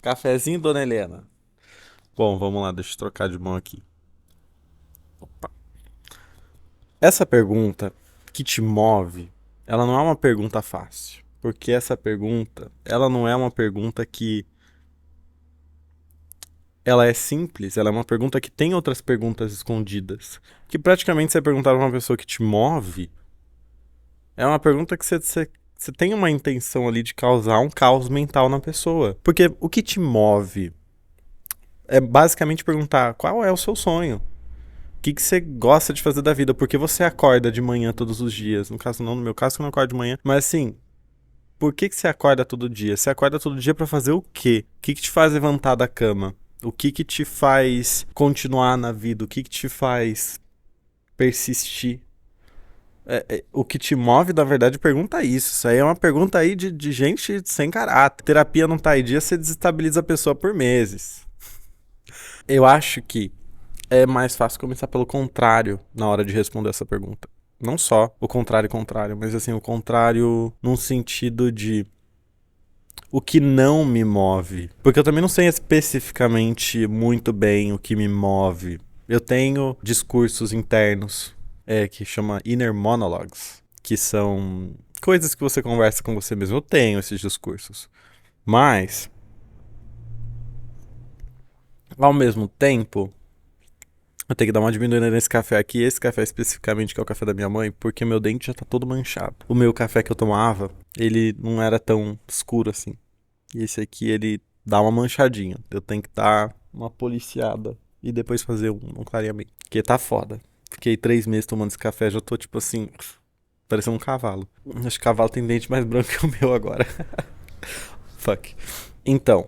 Cafezinho, dona Helena. Bom, vamos lá, deixa eu trocar de mão aqui. Opa. Essa pergunta que te move, ela não é uma pergunta fácil. Porque essa pergunta, ela não é uma pergunta que ela é simples, ela é uma pergunta que tem outras perguntas escondidas. Que praticamente você perguntar pra uma pessoa que te move, é uma pergunta que você tem uma intenção ali de causar um caos mental na pessoa. Porque o que te move é basicamente perguntar qual é o seu sonho. O que você gosta de fazer da vida? Por que você acorda de manhã todos os dias? No caso, não, no meu caso, que eu não acordo de manhã. Mas assim, por que você acorda todo dia? Você acorda todo dia pra fazer o quê? O que te faz levantar da cama? O que te faz continuar na vida? O que te faz persistir? O que te move, na verdade, pergunta isso. Isso aí é uma pergunta aí de gente sem caráter. Terapia não tá aí dia, você desestabiliza a pessoa por meses. Eu acho que é mais fácil começar pelo contrário na hora de responder essa pergunta. Não só o contrário, mas assim, o contrário num sentido de o que não me move. Porque eu também não sei especificamente muito bem o que me move. Eu tenho discursos internos, que chama inner monologues, que são coisas que você conversa com você mesmo. Eu tenho esses discursos. Mas, ao mesmo tempo, eu tenho que dar uma diminuída nesse café aqui, esse café especificamente, que é o café da minha mãe, porque meu dente já tá todo manchado. O meu café que eu tomava, ele não era tão escuro assim. E esse aqui, ele dá uma manchadinha. Eu tenho que dar uma policiada e depois fazer um clareamento. Porque tá foda. Fiquei 3 meses tomando esse café, já tô tipo assim, parecendo um cavalo. Acho que cavalo tem dente mais branco que o meu agora. Fuck. Então,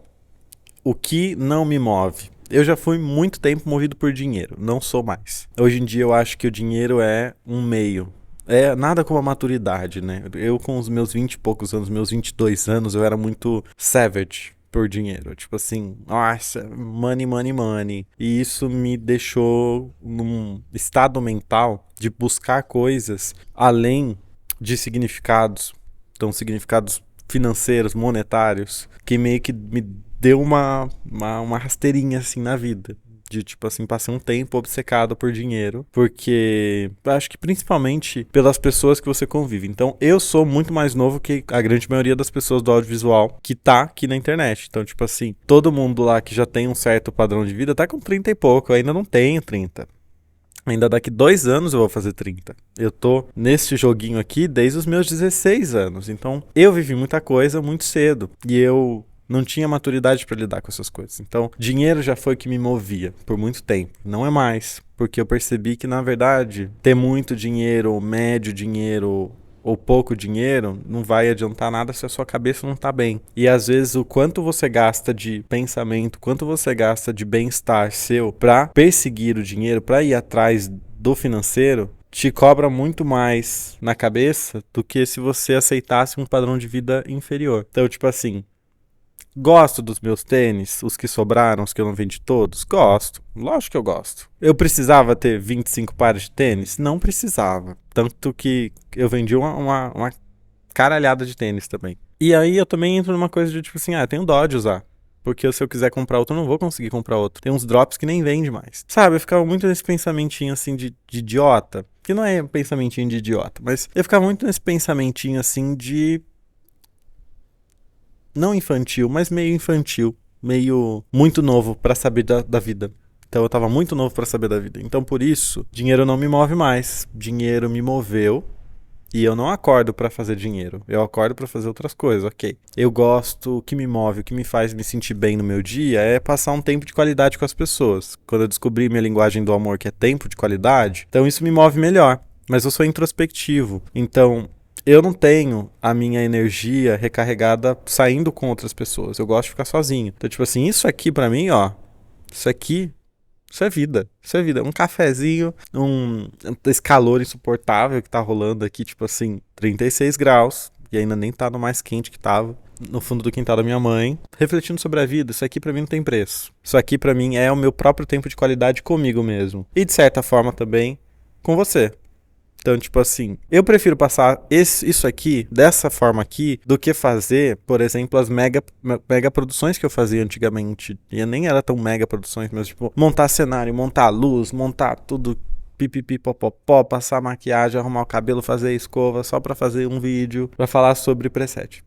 o que não me move? Eu já fui muito tempo movido por dinheiro, não sou mais. Hoje em dia eu acho que o dinheiro é um meio. É nada como a maturidade, né? Eu com os meus 20 e poucos anos, meus 22 anos, eu era muito savage por dinheiro. Tipo assim, nossa, money, money, money. E isso me deixou num estado mental de buscar coisas além de significados. Então, significados financeiros, monetários, que meio que me deu uma rasteirinha assim na vida. De tipo assim, passei um tempo obcecado por dinheiro, porque acho que principalmente pelas pessoas que você convive. Então, eu sou muito mais novo que a grande maioria das pessoas do audiovisual que tá aqui na internet. Então, tipo assim, todo mundo lá que já tem um certo padrão de vida tá com 30 e pouco, eu ainda não tenho 30. Ainda daqui 2 anos eu vou fazer 30. Eu tô nesse joguinho aqui desde os meus 16 anos. Então, eu vivi muita coisa muito cedo. E eu não tinha maturidade para lidar com essas coisas. Então, dinheiro já foi o que me movia por muito tempo. Não é mais. Porque eu percebi que, na verdade, ter muito dinheiro, ou médio dinheiro, ou pouco dinheiro, não vai adiantar nada se a sua cabeça não tá bem. E às vezes o quanto você gasta de pensamento, quanto você gasta de bem-estar seu pra perseguir o dinheiro, pra ir atrás do financeiro, te cobra muito mais na cabeça do que se você aceitasse um padrão de vida inferior. Então, tipo assim, gosto dos meus tênis, os que sobraram, os que eu não vendi todos? Gosto. Lógico que eu gosto. Eu precisava ter 25 pares de tênis? Não precisava. Tanto que eu vendi uma caralhada de tênis também. E aí eu também entro numa coisa de tipo assim, eu tenho dó de usar. Porque se eu quiser comprar outro, eu não vou conseguir comprar outro. Tem uns drops que nem vende mais. Sabe, eu ficava muito nesse pensamentinho assim de idiota. Que não é um pensamentinho de idiota, mas eu ficava muito nesse pensamentinho assim de não infantil, mas meio infantil, meio muito novo pra saber da vida. Então eu tava muito novo pra saber da vida. Então por isso, dinheiro não me move mais. Dinheiro me moveu e eu não acordo pra fazer dinheiro. Eu acordo pra fazer outras coisas, ok. Eu gosto, o que me move, o que me faz me sentir bem no meu dia é passar um tempo de qualidade com as pessoas. Quando eu descobri minha linguagem do amor, que é tempo de qualidade, então isso me move melhor. Mas eu sou introspectivo. Então, eu não tenho a minha energia recarregada saindo com outras pessoas. Eu gosto de ficar sozinho. Então, tipo assim, isso aqui pra mim, ó. Isso aqui, isso é vida. Isso é vida. Um cafezinho, esse calor insuportável que tá rolando aqui, tipo assim, 36 graus. E ainda nem tá no mais quente que tava. No fundo do quintal da minha mãe. Refletindo sobre a vida, isso aqui pra mim não tem preço. Isso aqui pra mim é o meu próprio tempo de qualidade comigo mesmo. E de certa forma também com você. Então, tipo assim, eu prefiro passar isso aqui, dessa forma aqui, do que fazer, por exemplo, as mega produções que eu fazia antigamente. E nem era tão mega produções, mas tipo, montar cenário, montar luz, montar tudo, pipipi, popopó, passar maquiagem, arrumar o cabelo, fazer escova, só pra fazer um vídeo, pra falar sobre preset.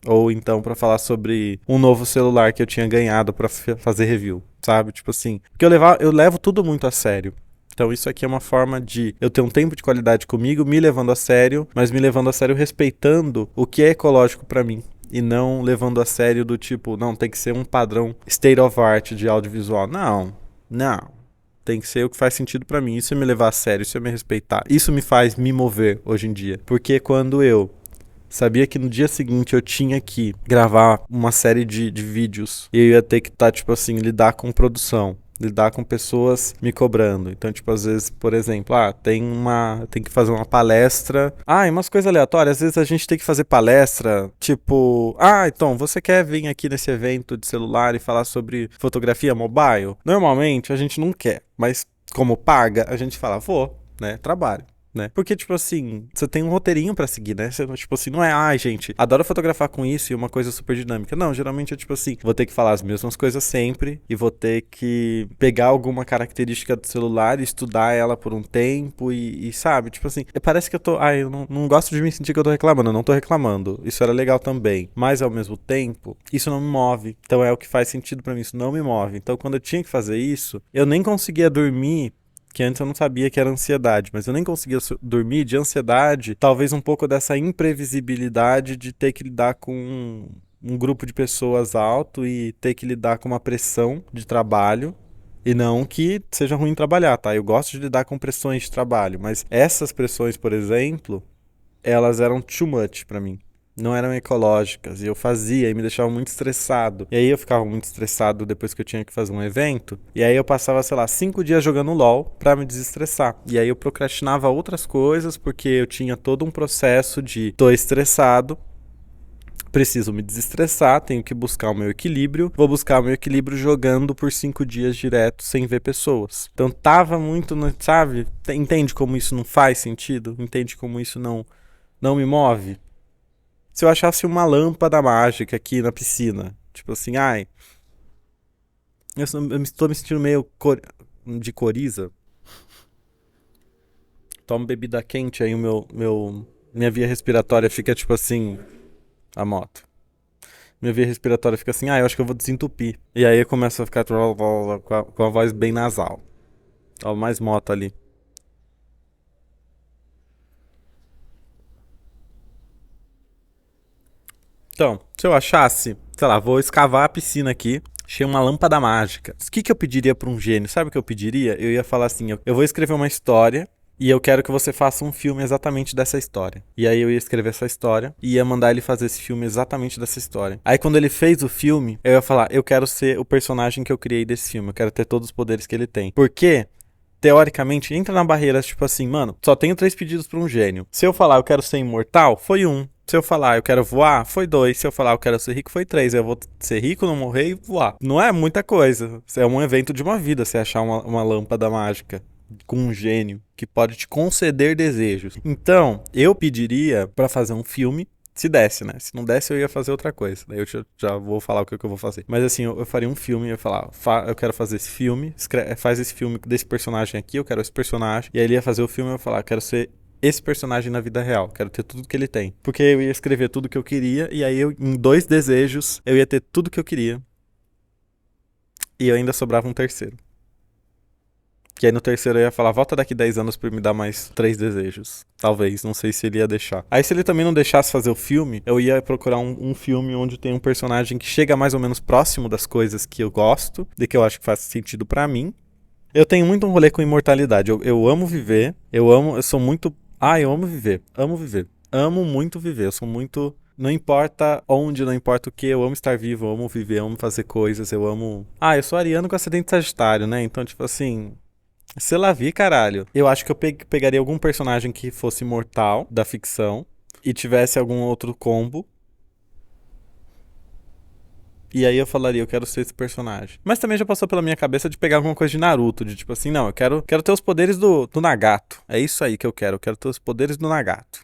Ou então pra falar sobre um novo celular que eu tinha ganhado pra fazer review, sabe? Tipo assim, porque eu levo tudo muito a sério. Então isso aqui é uma forma de eu ter um tempo de qualidade comigo, me levando a sério, mas me levando a sério respeitando o que é ecológico pra mim. E não levando a sério do tipo, não, tem que ser um padrão state of art de audiovisual. Não, não. Tem que ser o que faz sentido pra mim. Isso é me levar a sério, isso é me respeitar. Isso me faz me mover hoje em dia. Porque quando eu sabia que no dia seguinte eu tinha que gravar uma série de vídeos e eu ia ter que estar, tipo assim, lidar com produção, lidar com pessoas me cobrando. Então, tipo, às vezes, por exemplo, tem que fazer uma palestra. E umas coisas aleatórias. Às vezes a gente tem que fazer palestra, tipo, então, você quer vir aqui nesse evento de celular e falar sobre fotografia mobile? Normalmente a gente não quer, mas como paga, a gente fala, vou, né, trabalho. Né? Porque, tipo assim, você tem um roteirinho pra seguir, né? Você, tipo assim, não é, gente, adoro fotografar com isso e uma coisa super dinâmica. Não, geralmente é tipo assim, vou ter que falar as mesmas coisas sempre e vou ter que pegar alguma característica do celular e estudar ela por um tempo e sabe? Tipo assim, parece que eu não gosto de me sentir que eu tô reclamando, eu não tô reclamando. Isso era legal também. Mas, ao mesmo tempo, isso não me move. Então, é o que faz sentido pra mim, isso não me move. Então, quando eu tinha que fazer isso, eu nem conseguia dormir, que antes eu não sabia que era ansiedade, mas eu nem conseguia dormir de ansiedade, talvez um pouco dessa imprevisibilidade de ter que lidar com um grupo de pessoas alto e ter que lidar com uma pressão de trabalho. E não que seja ruim trabalhar, tá? Eu gosto de lidar com pressões de trabalho, mas essas pressões, por exemplo, elas eram too much pra mim. Não eram ecológicas, e eu fazia e me deixava muito estressado. E aí eu ficava muito estressado depois que eu tinha que fazer um evento. E aí eu passava, sei lá, 5 dias jogando LOL pra me desestressar. E aí eu procrastinava outras coisas porque eu tinha todo um processo de tô estressado, preciso me desestressar, tenho que buscar o meu equilíbrio. Vou buscar o meu equilíbrio jogando por 5 dias direto sem ver pessoas. Então tava muito, sabe? Entende como isso não faz sentido? Entende como isso não me move? Se eu achasse uma lâmpada mágica aqui na piscina, tipo assim, eu estou me sentindo meio de coriza. Tomo bebida quente, aí minha via respiratória fica tipo assim, a moto. Minha via respiratória fica assim, eu acho que eu vou desentupir. E aí eu começo a ficar com a voz bem nasal. Ó, mais moto ali. Então, se eu achasse, sei lá, vou escavar a piscina aqui, achei uma lâmpada mágica. O que eu pediria pra um gênio? Sabe o que eu pediria? Eu ia falar assim, eu vou escrever uma história e eu quero que você faça um filme exatamente dessa história. E aí eu ia escrever essa história e ia mandar ele fazer esse filme exatamente dessa história. Aí quando ele fez o filme, eu ia falar, eu quero ser o personagem que eu criei desse filme, eu quero ter todos os poderes que ele tem. Por quê? Teoricamente, entra na barreira, tipo assim, mano, só tenho 3 pedidos pra um gênio. Se eu falar eu quero ser imortal, foi 1. Se eu falar eu quero voar, foi 2. Se eu falar eu quero ser rico, foi 3. Eu vou ser rico, não morrer e voar. Não é muita coisa. É um evento de uma vida você achar uma lâmpada mágica com um gênio que pode te conceder desejos. Então, eu pediria pra fazer um filme. Se desse, né? Se não desse, eu ia fazer outra coisa. Daí eu já vou falar o que eu vou fazer. Mas assim, eu faria um filme, eu ia falar, eu quero fazer esse filme, faz esse filme desse personagem aqui, eu quero esse personagem. E aí ele ia fazer o filme e eu ia falar, eu quero ser esse personagem na vida real, quero ter tudo que ele tem. Porque eu ia escrever tudo que eu queria, e aí em 2 desejos, eu ia ter tudo que eu queria. E eu ainda sobrava um terceiro. Que aí no terceiro eu ia falar, volta daqui 10 anos pra me dar mais 3 desejos. Talvez, não sei se ele ia deixar. Aí se ele também não deixasse fazer o filme, eu ia procurar um filme onde tem um personagem que chega mais ou menos próximo das coisas que eu gosto, de que eu acho que faz sentido pra mim. Eu tenho muito um rolê com imortalidade. Eu amo viver, eu sou muito... eu amo viver, amo viver. Amo muito viver, eu sou muito... Não importa onde, não importa o que, eu amo estar vivo, eu amo viver, eu amo fazer coisas, eu amo... eu sou ariano com acidente sagitário, né? Então, tipo assim... Sei lá, vi, caralho. Eu acho que eu pegaria algum personagem que fosse mortal da ficção e tivesse algum outro combo. E aí eu falaria, eu quero ser esse personagem. Mas também já passou pela minha cabeça de pegar alguma coisa de Naruto, de tipo assim, não, eu quero ter os poderes do Nagato. É isso aí que eu quero ter os poderes do Nagato.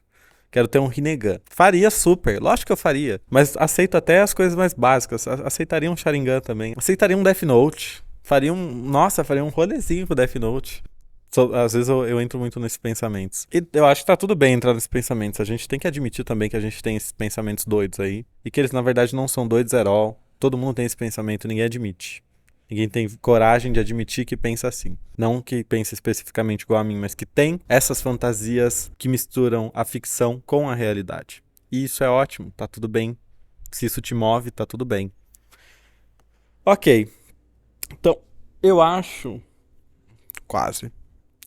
Quero ter um Rinnegan. Faria super, lógico que eu faria. Mas aceito até as coisas mais básicas. Aceitaria um Sharingan também. Aceitaria um Death Note. Faria um rolezinho com o Death Note. Às vezes eu entro muito nesses pensamentos. E eu acho que tá tudo bem entrar nesses pensamentos. A gente tem que admitir também que a gente tem esses pensamentos doidos aí. E que eles, na verdade, não são doidos at all. Todo mundo tem esse pensamento, ninguém admite. Ninguém tem coragem de admitir que pensa assim. Não que pense especificamente igual a mim, mas que tem essas fantasias que misturam a ficção com a realidade. E isso é ótimo, tá tudo bem. Se isso te move, tá tudo bem. Ok. Então, eu acho. Quase.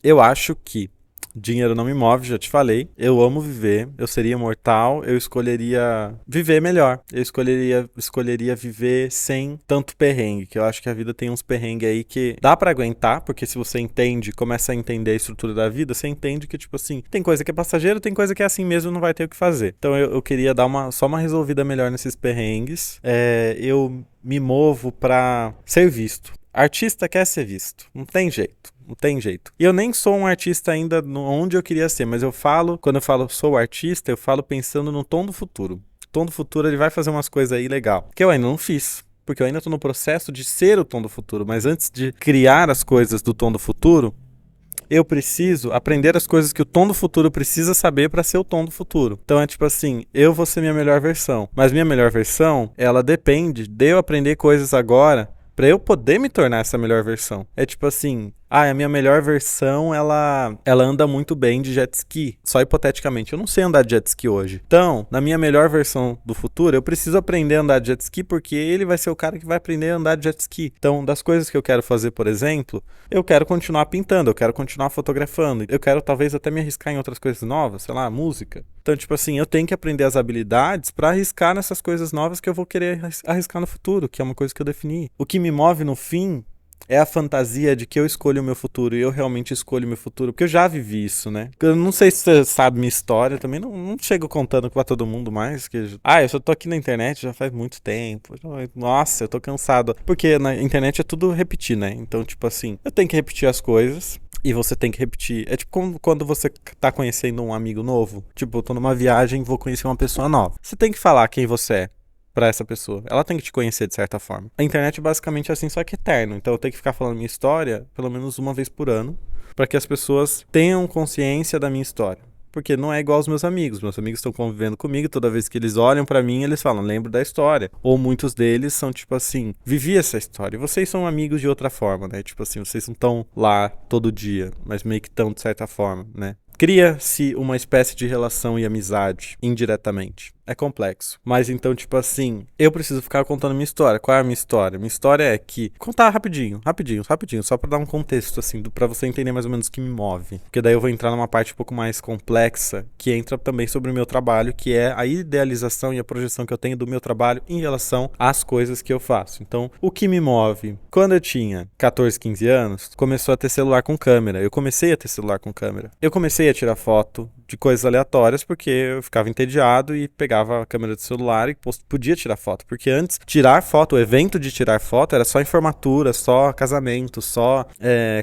Eu acho que dinheiro não me move, já te falei. Eu amo viver, eu seria imortal, eu escolheria viver melhor. Eu escolheria viver sem tanto perrengue, que eu acho que a vida tem uns perrengues aí que dá pra aguentar, porque se você entende, começa a entender a estrutura da vida, você entende que, tipo assim, tem coisa que é passageiro, tem coisa que é assim mesmo, não vai ter o que fazer. Então eu queria dar só uma resolvida melhor nesses perrengues. Eu me movo pra ser visto. Artista quer ser visto, não tem jeito. Não tem jeito. E eu nem sou um artista ainda onde eu queria ser, mas quando eu falo sou artista, eu falo pensando no Tom do Futuro. O Tom do Futuro, ele vai fazer umas coisas aí legal, que eu ainda não fiz, porque eu ainda tô no processo de ser o Tom do Futuro, mas antes de criar as coisas do Tom do Futuro, eu preciso aprender as coisas que o Tom do Futuro precisa saber para ser o Tom do Futuro. Então é tipo assim, eu vou ser minha melhor versão, mas minha melhor versão, ela depende de eu aprender coisas agora pra eu poder me tornar essa melhor versão. É tipo assim, a minha melhor versão, ela anda muito bem de jet ski. Só hipoteticamente, eu não sei andar de jet ski hoje. Então, na minha melhor versão do futuro, eu preciso aprender a andar de jet ski porque ele vai ser o cara que vai aprender a andar de jet ski. Então, das coisas que eu quero fazer, por exemplo, eu quero continuar pintando, eu quero continuar fotografando, eu quero talvez até me arriscar em outras coisas novas, sei lá, música. Então, tipo assim, eu tenho que aprender as habilidades pra arriscar nessas coisas novas que eu vou querer arriscar no futuro, que é uma coisa que eu defini. O que me move no fim é a fantasia de que eu escolho o meu futuro e eu realmente escolho o meu futuro, porque eu já vivi isso, né? Eu não sei se você sabe minha história, também não chego contando pra todo mundo mais, que eu só tô aqui na internet já faz muito tempo. Nossa, eu tô cansado. Porque na internet é tudo repetir, né? Então, tipo assim, eu tenho que repetir as coisas. E você tem que repetir. É tipo quando você tá conhecendo um amigo novo. Tipo, eu tô numa viagem e vou conhecer uma pessoa nova. Você tem que falar quem você é pra essa pessoa. Ela tem que te conhecer de certa forma. A internet é basicamente assim, só que eterno. Então eu tenho que ficar falando minha história pelo menos uma vez por ano, para que as pessoas tenham consciência da minha história. Porque não é igual aos meus amigos. Meus amigos estão convivendo comigo, toda vez que eles olham pra mim, eles falam, lembro da história. Ou muitos deles são tipo assim, vivi essa história. E vocês são amigos de outra forma, né? Tipo assim, vocês não estão lá todo dia, mas meio que estão de certa forma, né? Cria-se uma espécie de relação e amizade indiretamente. É complexo. Mas então, tipo assim, eu preciso ficar contando minha história. Qual é a minha história? Minha história é que... Contar rapidinho, só pra dar um contexto, assim, pra você entender mais ou menos o que me move. Porque daí eu vou entrar numa parte um pouco mais complexa, que entra também sobre o meu trabalho, que é a idealização e a projeção que eu tenho do meu trabalho em relação às coisas que eu faço. Então, o que me move? Quando eu tinha 14, 15 anos, começou a ter celular com câmera. Eu comecei a ter celular com câmera. Eu comecei a tirar foto de coisas aleatórias, porque eu ficava entediado e pegava a câmera do celular e podia tirar foto. Porque antes, tirar foto, o evento de tirar foto era só em formatura, só casamento, só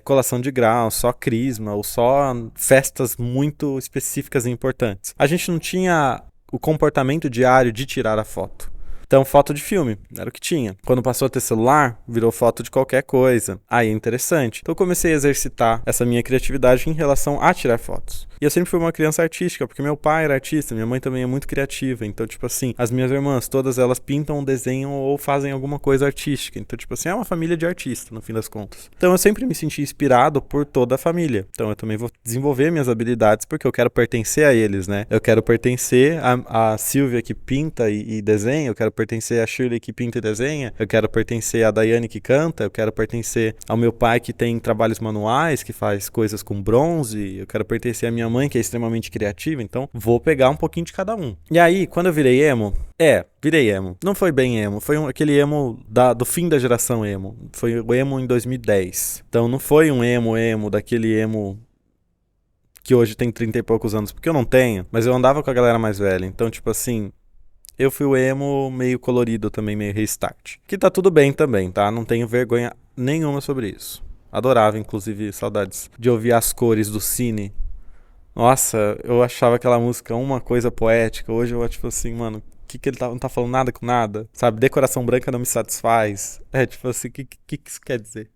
colação de grau, só crisma, ou só festas muito específicas e importantes. A gente não tinha o comportamento diário de tirar a foto. Então, foto de filme, era o que tinha. Quando passou a ter celular, virou foto de qualquer coisa. Aí é interessante. Então, eu comecei a exercitar essa minha criatividade em relação a tirar fotos. E eu sempre fui uma criança artística, porque meu pai era artista, minha mãe também é muito criativa. Então, tipo assim, as minhas irmãs, todas elas pintam, desenham ou fazem alguma coisa artística. Então, tipo assim, é uma família de artistas, no fim das contas. Então, eu sempre me senti inspirado por toda a família. Então, eu também vou desenvolver minhas habilidades, porque eu quero pertencer a eles, né? Eu quero pertencer a Silvia que pinta e desenha, eu quero pertencer a Shirley que pinta e desenha, eu quero pertencer a Daiane que canta, eu quero pertencer ao meu pai que tem trabalhos manuais, que faz coisas com bronze, eu quero pertencer à minha mãe que é extremamente criativa, então vou pegar um pouquinho de cada um. E aí, quando eu virei emo, virei emo. Não foi bem emo, foi aquele emo do fim da geração emo. Foi o emo em 2010. Então não foi um emo daquele emo que hoje tem 30 e poucos anos, porque eu não tenho, mas eu andava com a galera mais velha. Então, tipo assim, Eu fui o emo meio colorido também, meio restart. Que tá tudo bem também, tá? Não tenho vergonha nenhuma sobre isso. Adorava, inclusive, saudades de ouvir as cores do Cine. Nossa, eu achava aquela música uma coisa poética. Hoje eu acho tipo assim, mano, que ele não tá falando nada com nada? Sabe? Decoração branca não me satisfaz. É tipo assim, que isso quer dizer?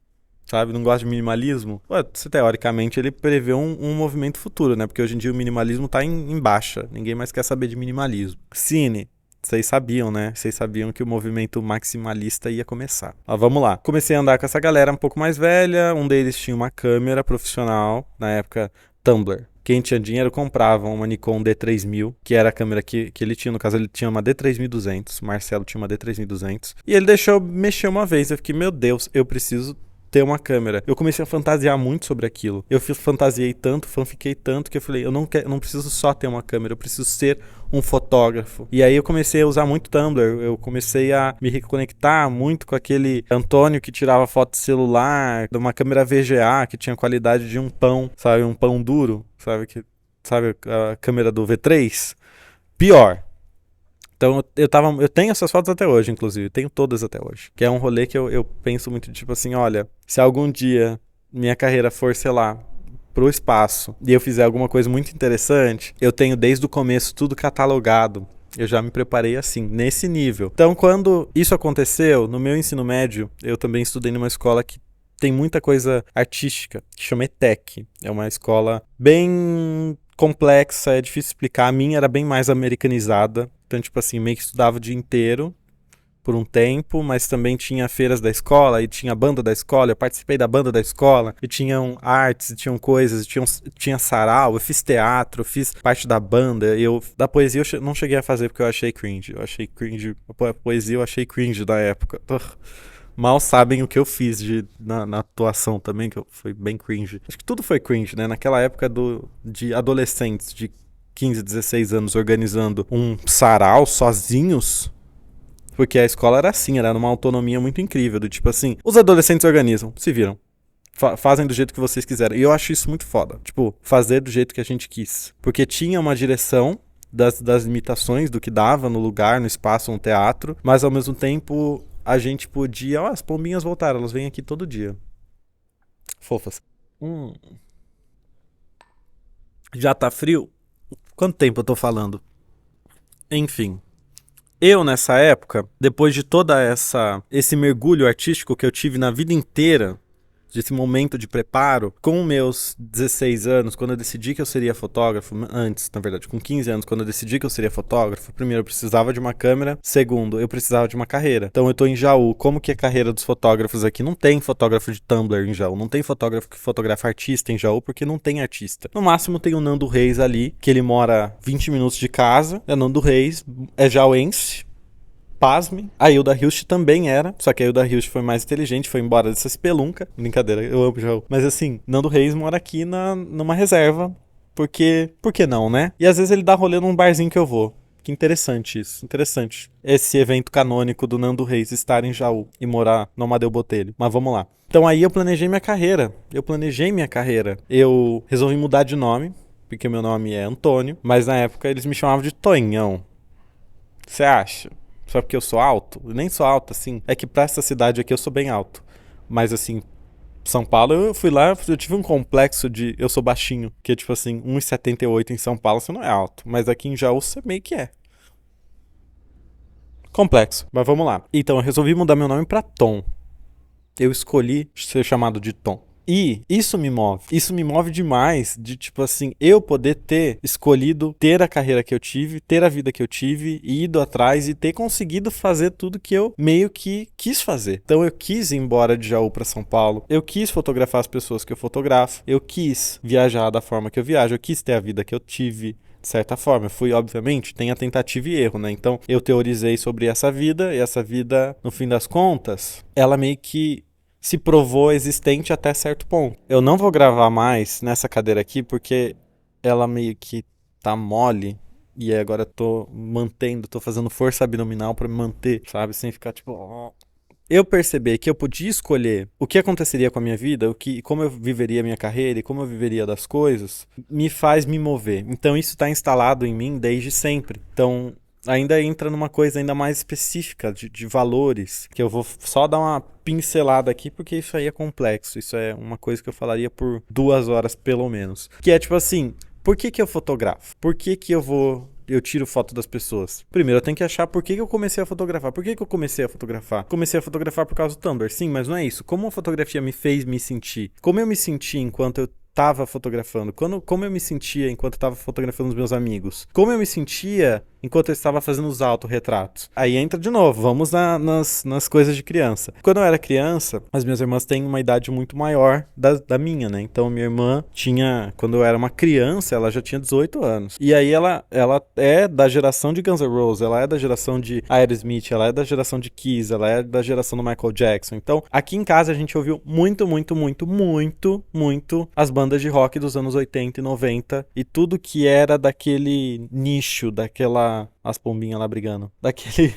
Sabe? Não gosta de minimalismo? Ué, teoricamente ele prevê um movimento futuro, né? Porque hoje em dia o minimalismo tá em baixa. Ninguém mais quer saber de minimalismo. Cine. Vocês sabiam, né? Vocês sabiam que o movimento maximalista ia começar. Ó, vamos lá. Comecei a andar com essa galera um pouco mais velha. Um deles tinha uma câmera profissional. Na época, Tumblr. Quem tinha dinheiro comprava uma Nikon D3000, que era a câmera que ele tinha. No caso, ele tinha uma D3200. Marcelo tinha uma D3200. E ele deixou mexer uma vez. Eu fiquei, meu Deus, eu preciso ter uma câmera. Eu comecei a fantasiar muito sobre aquilo. Eu fantasiei tanto, fanfiquei tanto, que eu falei, eu não preciso só ter uma câmera, eu preciso ser um fotógrafo. E aí eu comecei a usar muito Tumblr, eu comecei a me reconectar muito com aquele Antônio que tirava foto de celular, de uma câmera VGA que tinha qualidade de um pão, sabe, um pão duro, sabe a câmera do V3? Pior. Então eu tenho essas fotos até hoje, inclusive, tenho todas até hoje. Que é um rolê que eu penso muito, tipo assim, olha, se algum dia minha carreira for, sei lá, pro espaço e eu fizer alguma coisa muito interessante, eu tenho desde o começo tudo catalogado. Eu já me preparei assim, nesse nível. Então, quando isso aconteceu, no meu ensino médio, eu também estudei numa escola que tem muita coisa artística, que chama ETEC. É uma escola bem complexa, é difícil explicar. A minha era bem mais americanizada. Então, tipo assim, meio que estudava o dia inteiro por um tempo, mas também tinha feiras da escola e tinha banda da escola. Eu participei da banda da escola e tinham artes, tinham coisas, tinha sarau, eu fiz teatro, fiz parte da banda. Da poesia eu não cheguei a fazer porque eu achei cringe. Eu achei cringe. A poesia eu achei cringe da época. Mal sabem o que eu fiz na atuação também, que foi bem cringe. Acho que tudo foi cringe, né? Naquela época de adolescentes de 15, 16 anos organizando um sarau sozinhos, porque a escola era assim, era numa autonomia muito incrível, do tipo assim, os adolescentes organizam, se viram. Fazem do jeito que vocês quiserem. E eu acho isso muito foda. Tipo, fazer do jeito que a gente quis. Porque tinha uma direção das limitações do que dava no lugar, no espaço, no teatro, mas ao mesmo tempo a gente podia... Ó, as pombinhas voltaram, elas vêm aqui todo dia. Fofas. Hum. Já tá frio? Quanto tempo eu tô falando? Enfim. Eu, nessa época, depois de toda esse mergulho artístico que eu tive na vida inteira, desse momento de preparo, com meus 16 anos, quando eu decidi que eu seria fotógrafo, antes, na verdade, com 15 anos, quando eu decidi que eu seria fotógrafo, primeiro, eu precisava de uma câmera, segundo, eu precisava de uma carreira. Então eu tô em Jaú. Como que é a carreira dos fotógrafos aqui? Não tem fotógrafo de Tumblr em Jaú, não tem fotógrafo que fotografa artista em Jaú, porque não tem artista. No máximo tem o Nando Reis ali, que ele mora 20 minutos de casa, é Nando Reis, é jauense, pasme. A Hilda Hilst também era, só que a Hilda Hilst foi mais inteligente, foi embora dessa espelunca. Brincadeira, eu amo Jaú. Mas assim, Nando Reis mora aqui numa reserva, porque... Por que não, né? E às vezes ele dá rolê num barzinho que eu vou. Que interessante isso, interessante. Esse evento canônico do Nando Reis estar em Jaú e morar no Amadeu Botelho. Mas vamos lá. Então aí eu planejei minha carreira. Eu resolvi mudar de nome, porque meu nome é Antônio, mas na época eles me chamavam de Tonhão. Você acha? Só porque eu sou alto? Eu nem sou alto, assim. É que pra essa cidade aqui eu sou bem alto. Mas, assim, São Paulo, eu fui lá, eu tive um complexo de... Eu sou baixinho, que é tipo assim, 1,78 em São Paulo, você não é alto. Mas aqui em Jaú, você meio que é. Complexo. Mas vamos lá. Então, eu resolvi mudar meu nome pra Tom. Eu escolhi ser chamado de Tom. E isso me move. Isso me move demais de, tipo assim, eu poder ter escolhido ter a carreira que eu tive, ter a vida que eu tive, e ido atrás e ter conseguido fazer tudo que eu meio que quis fazer. Então eu quis ir embora de Jaú para São Paulo, eu quis fotografar as pessoas que eu fotografo, eu quis viajar da forma que eu viajo, eu quis ter a vida que eu tive. De certa forma, obviamente, tem a tentativa e erro, né? Então, eu teorizei sobre essa vida, e essa vida, no fim das contas, ela meio que se provou existente até certo ponto. Eu não vou gravar mais nessa cadeira aqui porque ela meio que tá mole e agora eu tô fazendo força abdominal pra me manter, sabe? Sem ficar tipo... Eu percebi que eu podia escolher o que aconteceria com a minha vida, como eu viveria a minha carreira e como eu viveria das coisas, me faz me mover. Então isso tá instalado em mim desde sempre. Então ainda entra numa coisa ainda mais específica de valores, que eu vou só dar uma pincelada aqui, porque isso aí é complexo. Isso é uma coisa que eu falaria por 2 horas, pelo menos. Que é tipo assim, por que eu fotografo? Por que eu tiro foto das pessoas? Primeiro, eu tenho que achar por que eu comecei a fotografar. Por que eu comecei a fotografar? Comecei a fotografar por causa do Tumblr, sim, mas não é isso. Como a fotografia me fez me sentir? Como eu me senti enquanto eu tava fotografando? Como eu me sentia enquanto eu tava fotografando os meus amigos? Como eu me sentia enquanto eu estava fazendo os autorretratos? Aí entra de novo, vamos nas coisas de criança. Quando eu era criança, as minhas irmãs têm uma idade muito maior da minha, né? Então minha irmã tinha, quando eu era uma criança, ela já tinha 18 anos. E aí ela é da geração de Guns N' Roses, ela é da geração de Aerosmith, ela é da geração de Kiss, ela é da geração do Michael Jackson. Então aqui em casa a gente ouviu muito as bandas de rock dos anos 80 e 90 e tudo que era daquele nicho, daquela... As pombinhas lá brigando. Daquele...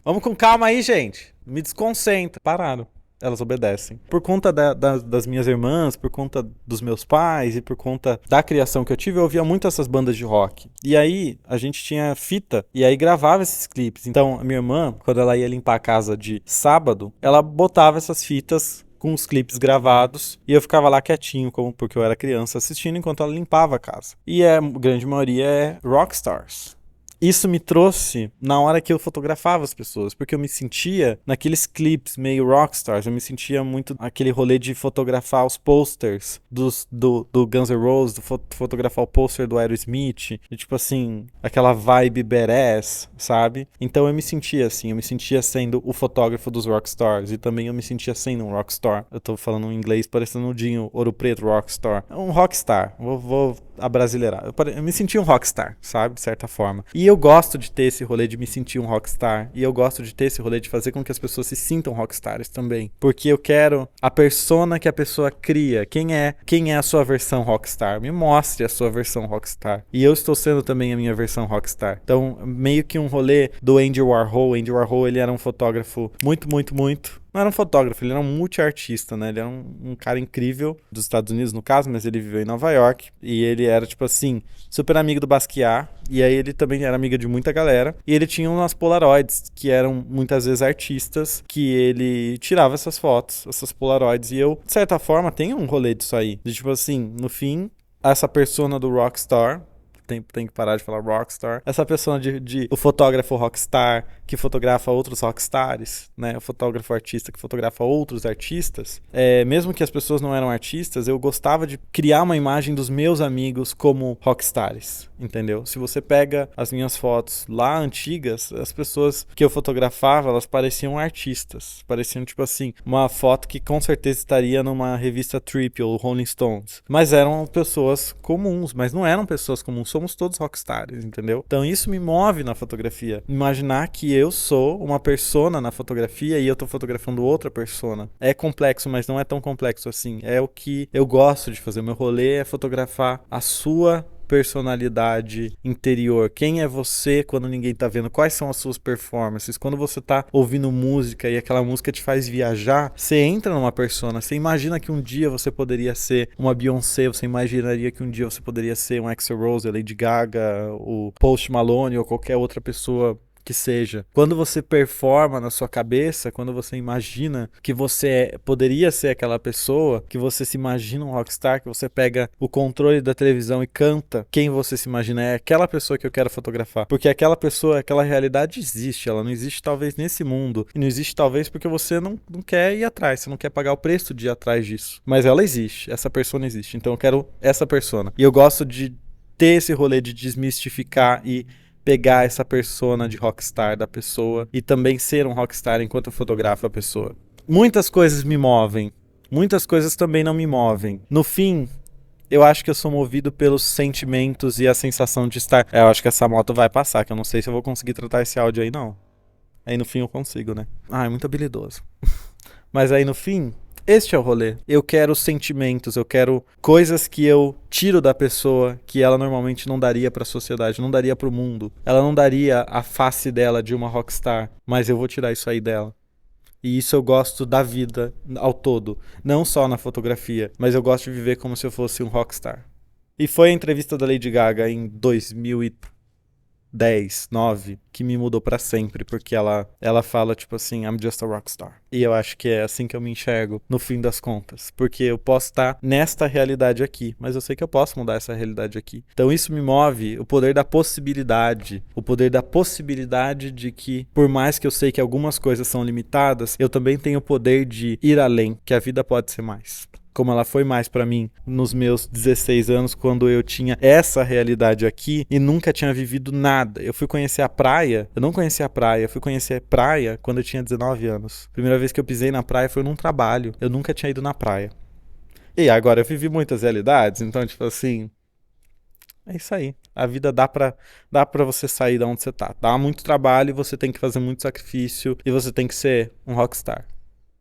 Vamos com calma aí, gente. Me desconcentra. Pararam. Elas obedecem. Por conta das minhas irmãs, por conta dos meus pais e por conta da criação que eu tive, eu ouvia muito essas bandas de rock. E aí, a gente tinha fita e aí gravava esses clipes. Então, a minha irmã, quando ela ia limpar a casa de sábado, ela botava essas fitas com os clipes gravados, e eu ficava lá quietinho, porque eu era criança, assistindo enquanto ela limpava a casa. E a grande maioria é rockstars. Isso me trouxe na hora que eu fotografava as pessoas, porque eu me sentia naqueles clipes meio rockstars, eu me sentia muito aquele rolê de fotografar os posters do Guns N' Roses, fotografar o pôster do Aerosmith, e tipo assim, aquela vibe badass, sabe? Então eu me sentia assim, eu me sentia sendo o fotógrafo dos rockstars, e também eu me sentia sendo um rockstar. Eu tô falando em inglês parecendo um Dinho Ouro Preto rockstar. Um rockstar, vou abrasileirar. Eu me sentia um rockstar, sabe? De certa forma. E eu gosto de ter esse rolê de me sentir um rockstar. E eu gosto de ter esse rolê de fazer com que as pessoas se sintam rockstars também. Porque eu quero a persona que a pessoa cria. Quem é a sua versão rockstar? Me mostre a sua versão rockstar. E eu estou sendo também a minha versão rockstar. Então, meio que um rolê do Andy Warhol. Andy Warhol, ele era um fotógrafo muito não era um fotógrafo, ele era um multiartista, né? Ele era um cara incrível, dos Estados Unidos no caso, mas ele viveu em Nova York. E ele era, tipo assim, super amigo do Basquiat. E aí ele também era amigo de muita galera. E ele tinha umas Polaroids, que eram muitas vezes artistas, que ele tirava essas fotos, essas Polaroids. E eu, de certa forma, tenho um rolê disso aí. De tipo assim, no fim, essa persona do rockstar... Tem que parar de falar rockstar. Essa pessoa o fotógrafo rockstar que fotografa outros rockstars, né? O fotógrafo artista que fotografa outros artistas. Mesmo que as pessoas não eram artistas, eu gostava de criar uma imagem dos meus amigos como rockstars, entendeu? Se você pega as minhas fotos lá antigas, as pessoas que eu fotografava, elas pareciam artistas. Pareciam, tipo assim, uma foto que com certeza estaria numa revista Trip ou Rolling Stones. Mas eram pessoas comuns, mas não eram pessoas comuns. Somos todos rockstars, entendeu? Então isso me move na fotografia. Imaginar que eu sou uma persona na fotografia e eu tô fotografando outra persona. É complexo, mas não é tão complexo assim. É o que eu gosto de fazer. O meu rolê é fotografar a sua personalidade interior. Quem é você quando ninguém tá vendo? Quais são as suas performances? Quando você tá ouvindo música e aquela música te faz viajar, você entra numa persona. Você imagina que um dia você poderia ser uma Beyoncé, você imaginaria que um dia você poderia ser um Axl Rose, a Lady Gaga, o Post Malone ou qualquer outra pessoa que seja. Quando você performa na sua cabeça, quando você imagina que você poderia ser aquela pessoa, que você se imagina um rockstar, que você pega o controle da televisão e canta, quem você se imagina é aquela pessoa que eu quero fotografar. Porque aquela pessoa, aquela realidade existe, ela não existe talvez nesse mundo, e não existe talvez porque você não quer ir atrás, você não quer pagar o preço de ir atrás disso. Mas ela existe, essa persona existe, então eu quero essa persona. E eu gosto de ter esse rolê de desmistificar e pegar essa persona de rockstar da pessoa e também ser um rockstar enquanto eu fotografo a pessoa. Muitas coisas me movem, muitas coisas também não me movem. No fim, eu acho que eu sou movido pelos sentimentos e a sensação de estar... eu acho que essa moto vai passar, que eu não sei se eu vou conseguir tratar esse áudio aí, não. Aí no fim eu consigo, né? É muito habilidoso. Mas aí no fim... este é o rolê. Eu quero sentimentos, eu quero coisas que eu tiro da pessoa que ela normalmente não daria pra sociedade, não daria pro mundo. Ela não daria a face dela de uma rockstar, mas eu vou tirar isso aí dela. E isso eu gosto da vida ao todo, não só na fotografia, mas eu gosto de viver como se eu fosse um rockstar. E foi a entrevista da Lady Gaga em 2013, 10, 9, que me mudou pra sempre, porque ela fala, tipo assim, I'm just a rockstar. E eu acho que é assim que eu me enxergo, no fim das contas. Porque eu posso estar nesta realidade aqui, mas eu sei que eu posso mudar essa realidade aqui. Então isso me move o poder da possibilidade. O poder da possibilidade de que, por mais que eu sei que algumas coisas são limitadas, eu também tenho o poder de ir além, que a vida pode ser mais. Como ela foi mais pra mim nos meus 16 anos, quando eu tinha essa realidade aqui e nunca tinha vivido nada. Eu fui conhecer a praia, eu não conhecia a praia, eu fui conhecer a praia quando eu tinha 19 anos. Primeira vez que eu pisei na praia foi num trabalho, eu nunca tinha ido na praia. E agora eu vivi muitas realidades, então tipo assim, é isso aí. A vida dá pra você sair da onde você tá. Dá muito trabalho, você tem que fazer muito sacrifício e você tem que ser um rockstar.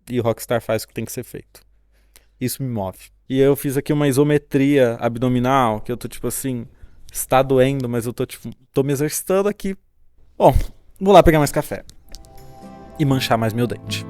E o rockstar faz o que tem que ser feito. Isso me move. E eu fiz aqui uma isometria abdominal, que eu tô tipo assim, está doendo, mas eu tô tipo, tô me exercitando aqui. Bom, vou lá pegar mais café. E manchar mais meu dente.